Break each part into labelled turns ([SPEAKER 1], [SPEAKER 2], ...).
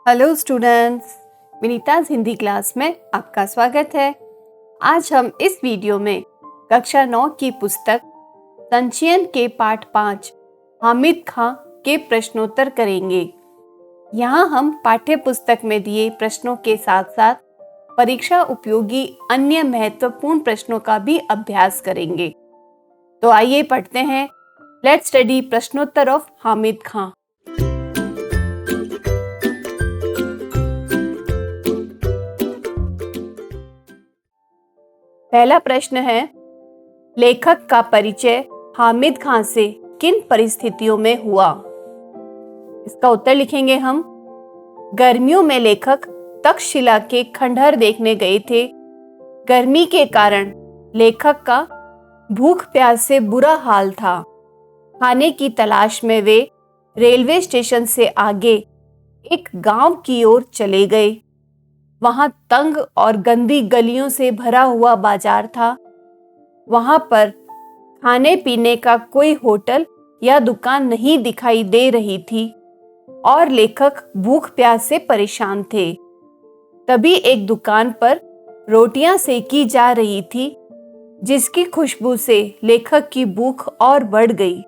[SPEAKER 1] Hello students, Vinita's Hindi class में आपका स्वागत है। आज हम इस वीडियो में कक्षा 9 की पुस्तक संचयन के पाठ 5 हामिद खां के प्रश्नोत्तर करेंगे। यहाँ हम पाठ्य पुस्तक में दिए प्रश्नों के साथ साथ परीक्षा उपयोगी अन्य महत्वपूर्ण प्रश्नों का भी अभ्यास करेंगे। तो आइए पढ़ते हैं। लेट्स स्टडी प्रश्नोत्तर ऑफ हामिद खां। पहला प्रश्न है, लेखक का परिचय हामिद खां से किन परिस्थितियों में हुआ? इसका उत्तर लिखेंगे हम। गर्मियों में लेखक तक्षशिला के खंडहर देखने गए थे। गर्मी के कारण लेखक का भूख प्यास से बुरा हाल था। खाने की तलाश में वे रेलवे स्टेशन से आगे एक गांव की ओर चले गए। वहां तंग और गंदी गलियों से भरा हुआ बाजार था। वहां पर खाने पीने का कोई होटल या दुकान नहीं दिखाई दे रही थी और लेखक भूख प्यास से परेशान थे। तभी एक दुकान पर रोटियां सेकी जा रही थी, जिसकी खुशबू से लेखक की भूख और बढ़ गई।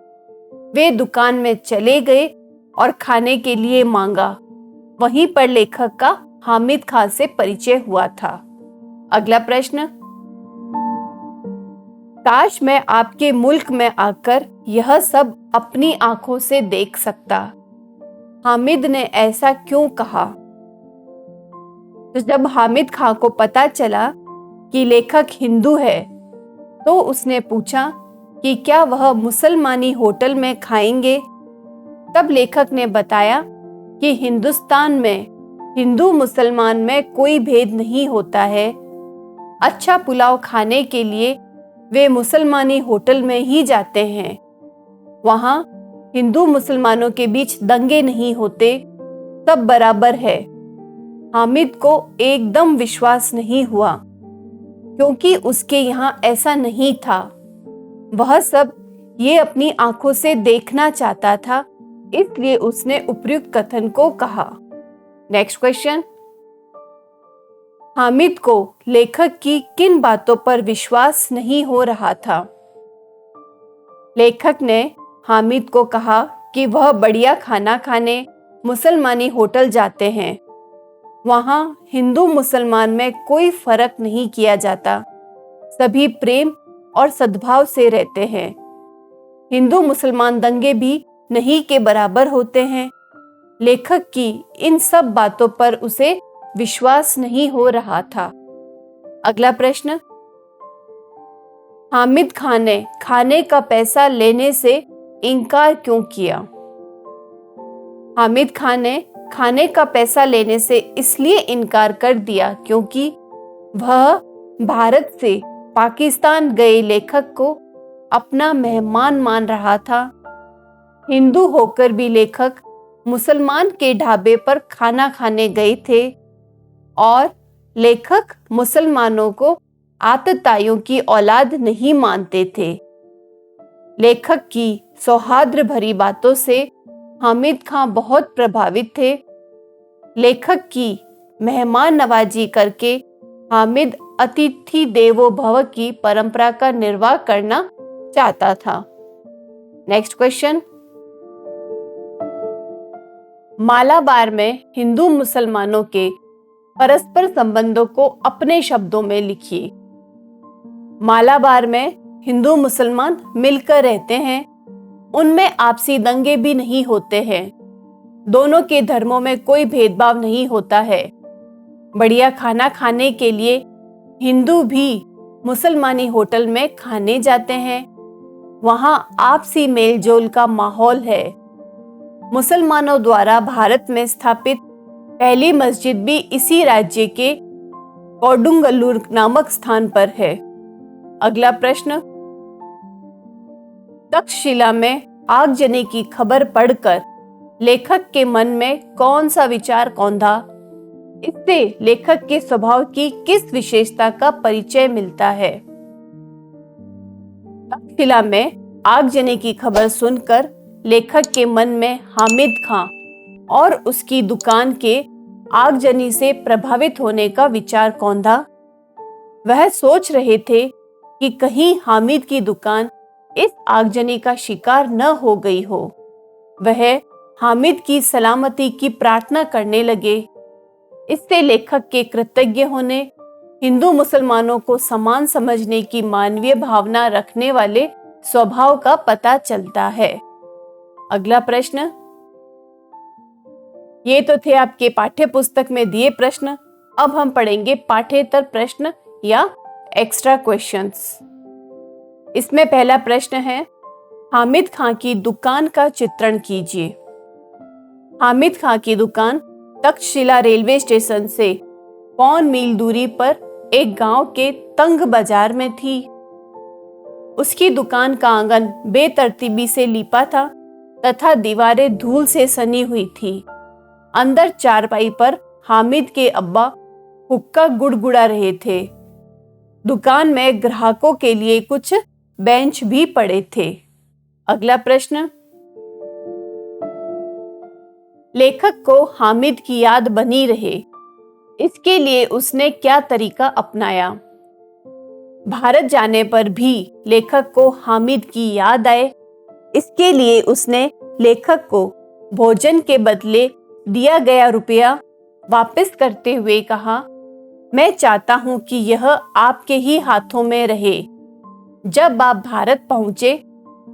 [SPEAKER 1] वे दुकान में चले गए और खाने के लिए मांगा। वहीं पर लेखक का हामिद खां से परिचय हुआ था। अगला प्रश्न, काश मैं आपके मुल्क में आकर यह सब अपनी आंखों से देख सकता। हामिद ने ऐसा क्यों कहा? तो जब हामिद खां को पता चला कि लेखक हिंदू है, तो उसने पूछा कि क्या वह मुसलमानी होटल में खाएंगे। तब लेखक ने बताया कि हिंदुस्तान में हिंदू मुसलमान में कोई भेद नहीं होता है। अच्छा पुलाव खाने के लिए वे मुसलमानी होटल में ही जाते हैं। वहाँ हिंदू मुसलमानों के बीच दंगे नहीं होते, सब बराबर है। हामिद को एकदम विश्वास नहीं हुआ, क्योंकि उसके यहाँ ऐसा नहीं था। वह सब ये अपनी आंखों से देखना चाहता था, इसलिए उसने उपयुक्त कथन को कहा। नेक्स्ट क्वेश्चन, हामिद को लेखक की किन बातों पर विश्वास नहीं हो रहा था? लेखक ने हामिद को कहा कि वह बढ़िया खाना खाने मुसलमानी होटल जाते हैं। वहाँ हिंदू मुसलमान में कोई फर्क नहीं किया जाता, सभी प्रेम और सद्भाव से रहते हैं। हिंदू मुसलमान दंगे भी नहीं के बराबर होते हैं। लेखक की इन सब बातों पर उसे विश्वास नहीं हो रहा था। अगला प्रश्न, हामिद खां ने खाने का पैसा लेने से इनकार क्यों किया? हामिद खां ने खाने का पैसा लेने से इसलिए इनकार कर दिया क्योंकि वह भारत से पाकिस्तान गए लेखक को अपना मेहमान मान रहा था। हिंदू होकर भी लेखक मुसलमान के ढाबे पर खाना खाने गए थे और लेखक मुसलमानों को आतताइयों की औलाद नहीं मानते थे। लेखक की सौहार्द भरी बातों से हामिद खां बहुत प्रभावित थे। लेखक की मेहमान नवाजी करके हामिद अतिथि देवो भव की परंपरा का निर्वाह करना चाहता था। नेक्स्ट क्वेश्चन, मालाबार में हिंदू मुसलमानों के परस्पर संबंधों को अपने शब्दों में लिखिए। मालाबार में हिंदू मुसलमान मिलकर रहते हैं। उनमें आपसी दंगे भी नहीं होते हैं। दोनों के धर्मों में कोई भेदभाव नहीं होता है। बढ़िया खाना खाने के लिए हिंदू भी मुसलमानी होटल में खाने जाते हैं। वहाँ आपसी मेलजोल का माहौल है। मुसलमानों द्वारा भारत में स्थापित पहली मस्जिद भी इसी राज्य के कोडुंगलूर नामक स्थान पर है। अगला प्रश्न, तक्षशिला में आगजनी की खबर पढ़कर लेखक के मन में कौन सा विचार कौंधा? इससे लेखक के स्वभाव की किस विशेषता का परिचय मिलता है? तक्षशिला में आगजनी की खबर सुनकर लेखक के मन में हामिद खां और उसकी दुकान के आगजनी से प्रभावित होने का विचार कौंधा। वह सोच रहे थे कि कहीं हामिद की दुकान इस आगजनी का शिकार न हो गई हो। वह हामिद की सलामती की प्रार्थना करने लगे। इससे लेखक के कृतज्ञ होने, हिंदू मुसलमानों को समान समझने की मानवीय भावना रखने वाले स्वभाव का पता चलता है। अगला प्रश्न। ये तो थे आपके पाठ्य पुस्तक में दिए प्रश्न। अब हम पढ़ेंगे पाठ्येतर प्रश्न या एक्स्ट्रा क्वेश्चंस। इसमें पहला प्रश्न है, हामिद खां की दुकान का चित्रण कीजिए। हामिद खां की दुकान तक्षशिला रेलवे स्टेशन से 5 मील दूरी पर एक गांव के तंग बाजार में थी। उसकी दुकान का आंगन बेतरतीबी से लिपा था तथा दीवारें धूल से सनी हुई थी। अंदर चारपाई पर हामिद के अब्बा हुक्का गुड़गुड़ा रहे थे। दुकान में ग्राहकों के लिए कुछ बेंच भी पड़े थे। अगला प्रश्न। लेखक को हामिद की याद बनी रहे, इसके लिए उसने क्या तरीका अपनाया? भारत जाने पर भी लेखक को हामिद की याद आए, इसके लिए उसने लेखक को भोजन के बदले दिया गया रुपया वापस करते हुए कहा, मैं चाहता हूं कि यह आपके ही हाथों में रहे। जब आप भारत पहुंचे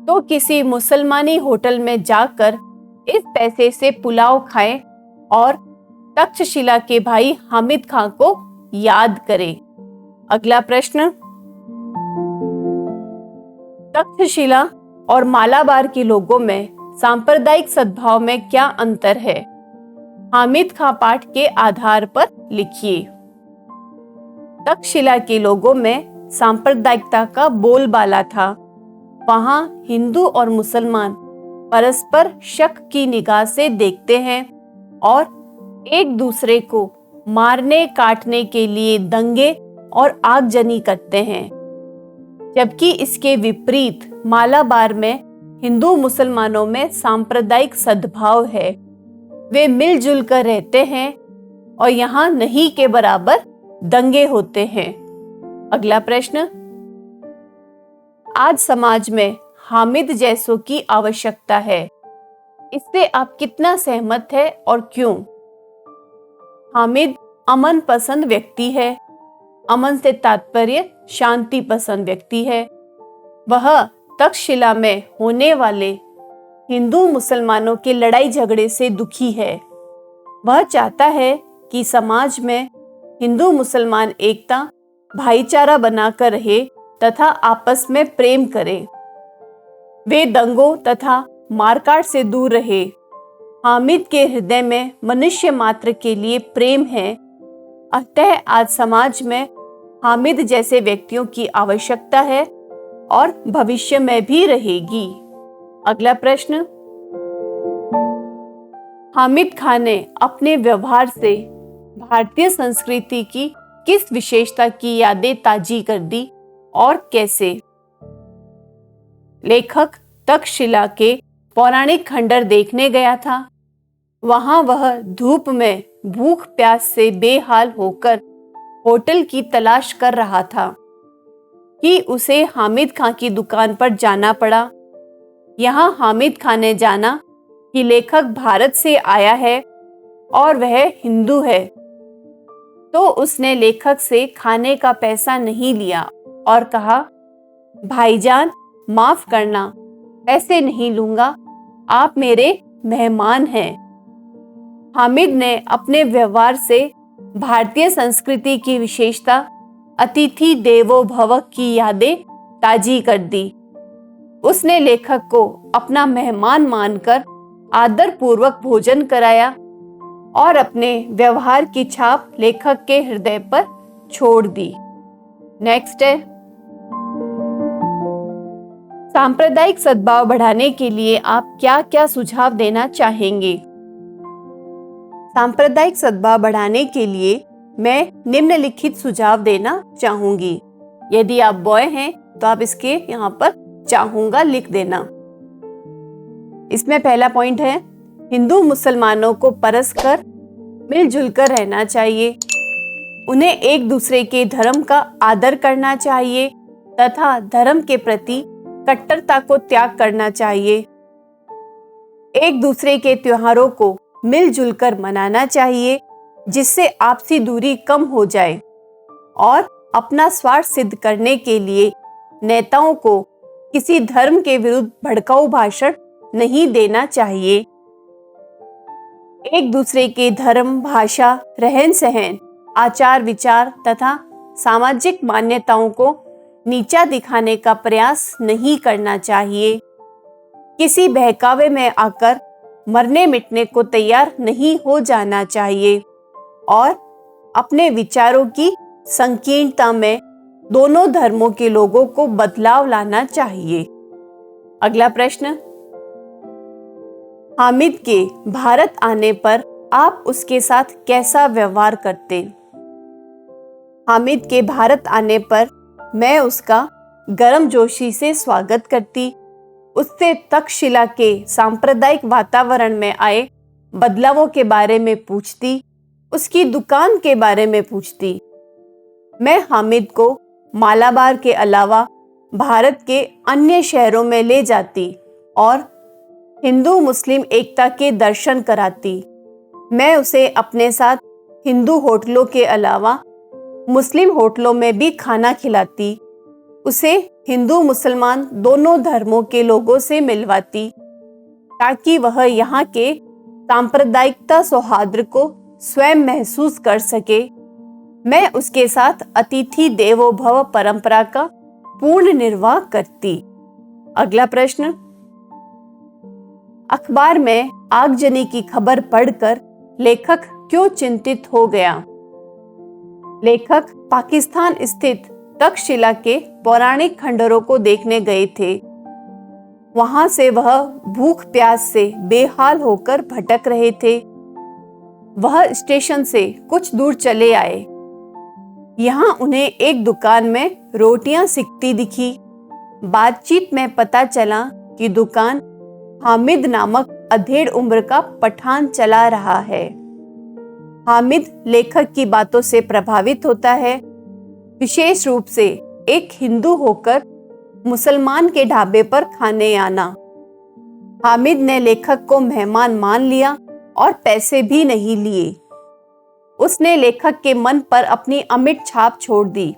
[SPEAKER 1] तो किसी मुसलमानी होटल में जाकर इस पैसे से पुलाव खाएं और तक्षशिला के भाई हामिद खां को याद करें। अगला प्रश्न। तक्षशिला और मालाबार के लोगों में सांप्रदायिक सद्भाव में क्या अंतर है? हामिद खां पाठ के आधार पर लिखिए। तक्षशिला के लोगों में सांप्रदायिकता का बोलबाला था। वहां हिंदू और मुसलमान परस्पर शक की निगाह से देखते हैं और एक दूसरे को मारने काटने के लिए दंगे और आगजनी करते हैं। जबकि इसके विपरीत मालाबार में हिंदू मुसलमानों में सांप्रदायिक सद्भाव है। वे मिलजुल कर रहते हैं और यहाँ नहीं के बराबर दंगे होते हैं। अगला प्रश्न। आज समाज में हामिद जैसों की आवश्यकता है, इससे आप कितना सहमत है और क्यों? हामिद अमन पसंद व्यक्ति है। अमन से तात्पर्य शांति पसंद व्यक्ति है। वह तक्षशिला में होने वाले हिंदू मुसलमानों के लड़ाई झगड़े से दुखी है। वह चाहता है कि समाज में हिंदू मुसलमान एकता भाईचारा बनाकर रहे तथा आपस में प्रेम करें। वे दंगों तथा मारकाट से दूर रहे। हामिद के हृदय में मनुष्य मात्र के लिए प्रेम है। अतः आज समाज में हामिद जैसे व्यक्तियों की आवश्यकता है और भविष्य में भी रहेगी। अगला प्रश्न। हामिद खां ने अपने व्यवहार से भारतीय संस्कृति की किस विशेषता की यादें ताजी कर दी और कैसे? लेखक तक्षशिला के पौराणिक खंडर देखने गया था। वहां वह धूप में भूख प्यास से बेहाल होकर होटल की तलाश कर रहा था कि उसे हामिद खां की दुकान पर जाना पड़ा। यहाँ हामिद खां ने जाना कि लेखक भारत से आया है और वह हिंदू है, तो उसने लेखक से खाने का पैसा नहीं लिया और कहा, भाईजान माफ करना, पैसे नहीं लूंगा, आप मेरे मेहमान हैं। हामिद ने अपने व्यवहार से भारतीय संस्कृति की विशेषता अतिथि देवो भव की यादें ताजी कर दी। उसने लेखक को अपना मेहमान मानकर आदर पूर्वक भोजन कराया और अपने व्यवहार की छाप लेखक के हृदय पर छोड़ दी। नेक्स्ट है, सांप्रदायिक सद्भाव बढ़ाने के लिए आप क्या क्या सुझाव देना चाहेंगे? सांप्रदायिक सद्भाव बढ़ाने के लिए मैं निम्नलिखित सुझाव देना चाहूंगी। यदि आप बॉय हैं तो आप इसके यहाँ पर चाहूंगा लिख देना। इसमें पहला पॉइंट है, हिंदू मुसलमानों को परस्पर मिलजुल कर रहना चाहिए। उन्हें एक दूसरे के धर्म का आदर करना चाहिए तथा धर्म के प्रति कट्टरता को त्याग करना चाहिए। एक दूसरे के त्योहारों को मिलजुल कर मनाना चाहिए, जिससे आपसी दूरी कम हो जाए। और अपना स्वार्थ सिद्ध करने के लिए नेताओं को किसी धर्म के विरुद्ध भड़काऊ भाषण नहीं देना चाहिए। एक दूसरे के धर्म, भाषा, रहन सहन, आचार विचार तथा सामाजिक मान्यताओं को नीचा दिखाने का प्रयास नहीं करना चाहिए। किसी बहकावे में आकर मरने मिटने को तैयार नहीं हो जाना चाहिए और अपने विचारों की संकीर्णता में दोनों धर्मों के लोगों को बदलाव लाना चाहिए। अगला प्रश्न, हामिद के भारत आने पर आप उसके साथ कैसा व्यवहार करते? हामिद के भारत आने पर मैं उसका गर्मजोशी से स्वागत करती, उससे तक्षशिला के सांप्रदायिक वातावरण में आए बदलावों के बारे में पूछती, उसकी दुकान के बारे में पूछती। मैं हामिद को मालाबार के अलावा भारत के अन्य शहरों में ले जाती और हिंदू मुस्लिम एकता के दर्शन कराती। मैं उसे अपने साथ हिंदू होटलों के अलावा मुस्लिम होटलों में भी खाना खिलाती, उसे हिंदू मुसलमान दोनों धर्मों के लोगों से मिलवाती ताकि वह यहाँ के सांप्रदायिकता सौहार्द को स्वयं महसूस कर सके। मैं उसके साथ अतिथि देवो भव परंपरा का पूर्ण निर्वाह करती। अगला प्रश्न, अखबार में आगजनी की खबर पढ़कर लेखक क्यों चिंतित हो गया? लेखक पाकिस्तान स्थित तक्षशिला के पौराणिक खंडरों को देखने गए थे। वहां से वह भूख प्यास से बेहाल होकर भटक रहे थे। वह स्टेशन से कुछ दूर चले आए। यहाँ उन्हें एक दुकान में रोटियां सिकती दिखी। बातचीत में पता चला कि दुकान हामिद नामक अधेड़ उम्र का पठान चला रहा है। हामिद लेखक की बातों से प्रभावित होता है, विशेष रूप से एक हिंदू होकर मुसलमान के ढाबे पर खाने आना। हामिद ने लेखक को मेहमान मान लिया और पैसे भी नहीं लिए। उसने लेखक के मन पर अपनी अमिट छाप छोड़ दी।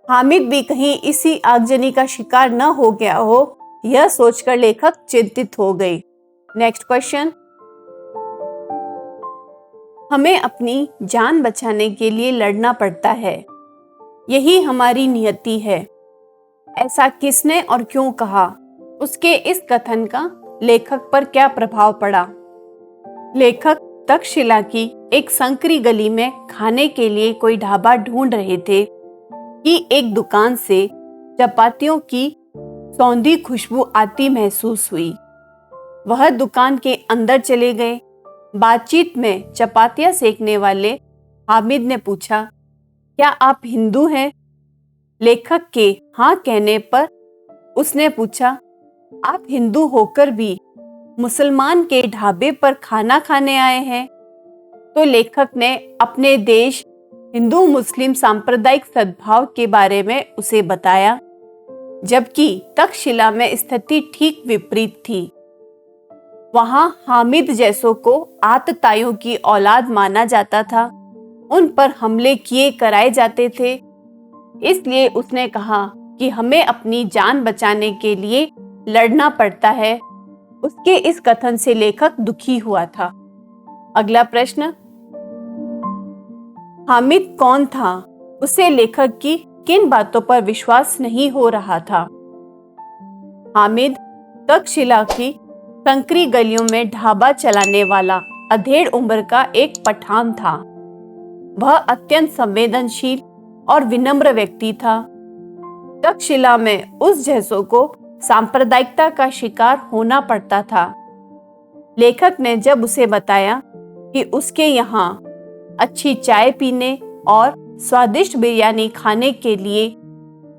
[SPEAKER 1] हामिद भी कहीं इसी आगजनी का शिकार न हो गया हो, यह सोचकर लेखक चिंतित हो गई। नेक्स्ट क्वेश्चन, हमें अपनी जान बचाने के लिए लड़ना पड़ता है, यही हमारी नियति है। ऐसा किसने और क्यों कहा? उसके इस कथन का लेखक पर क्या प्रभाव पड़ा? लेखक तक्षशिला की एक संकरी गली में खाने के लिए कोई ढाबा ढूंढ रहे थे कि एक दुकान से चपातियों की सौंधी खुशबू आती महसूस हुई। वह दुकान के अंदर चले गए। बातचीत में चपातियां सेकने वाले हामिद ने पूछा, क्या आप हिंदू हैं? लेखक के हाँ कहने पर उसने पूछा, आप हिंदू होकर भी मुसलमान के ढाबे पर खाना खाने आए हैं? तो लेखक ने अपने देश हिंदू मुस्लिम सांप्रदायिक सद्भाव के बारे में उसे बताया, जबकि तक्षशिला में स्थिति ठीक विपरीत थी। वहां हामिद जैसों को आतताइयों की औलाद माना जाता था, उन पर हमले किए कराए जाते थे। इसलिए उसने कहा कि हमें अपनी जान बचाने के लिए लड़ना पड़ता है। उसके इस कथन से लेखक दुखी हुआ था। अगला प्रश्न, हामिद कौन था? उसे लेखक की किन बातों पर विश्वास नहीं हो रहा था? हामिद तक्षशिला की संकरी गलियों में ढाबा चलाने वाला अधेड़ उम्र का एक पठान था। वह अत्यंत संवेदनशील और विनम्र व्यक्ति था। तक्षशिला में उस जैसों को सांप्रदायिकता का शिकार होना पड़ता था। लेखक ने जब उसे बताया कि उसके यहाँ अच्छी चाय पीने और स्वादिष्ट बिरयानी खाने के लिए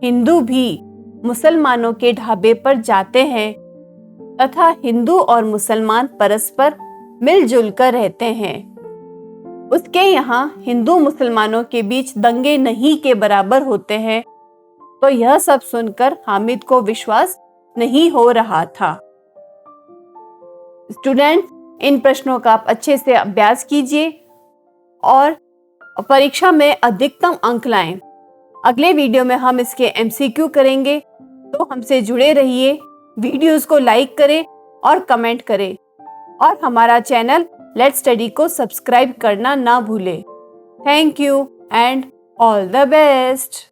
[SPEAKER 1] हिंदू भी मुसलमानों के ढाबे पर जाते हैं तथा हिंदू और मुसलमान परस्पर मिलजुल कर रहते हैं। उसके यहाँ हिंदू मुसलमानों के बीच दंगे नहीं के बराबर होते हैं। तो यह सब सुनकर हामिद को विश्वास नहीं हो रहा था। स्टूडेंट्स, इन प्रश्नों का आप अच्छे से अभ्यास कीजिए और परीक्षा में अधिकतम अंक लाएं। अगले वीडियो में हम इसके MCQ करेंगे, तो हमसे जुड़े रहिए। वीडियोस को लाइक करें और कमेंट करें और हमारा चैनल लेट्स स्टडी को सब्सक्राइब करना ना भूलें। Thank you and all the best.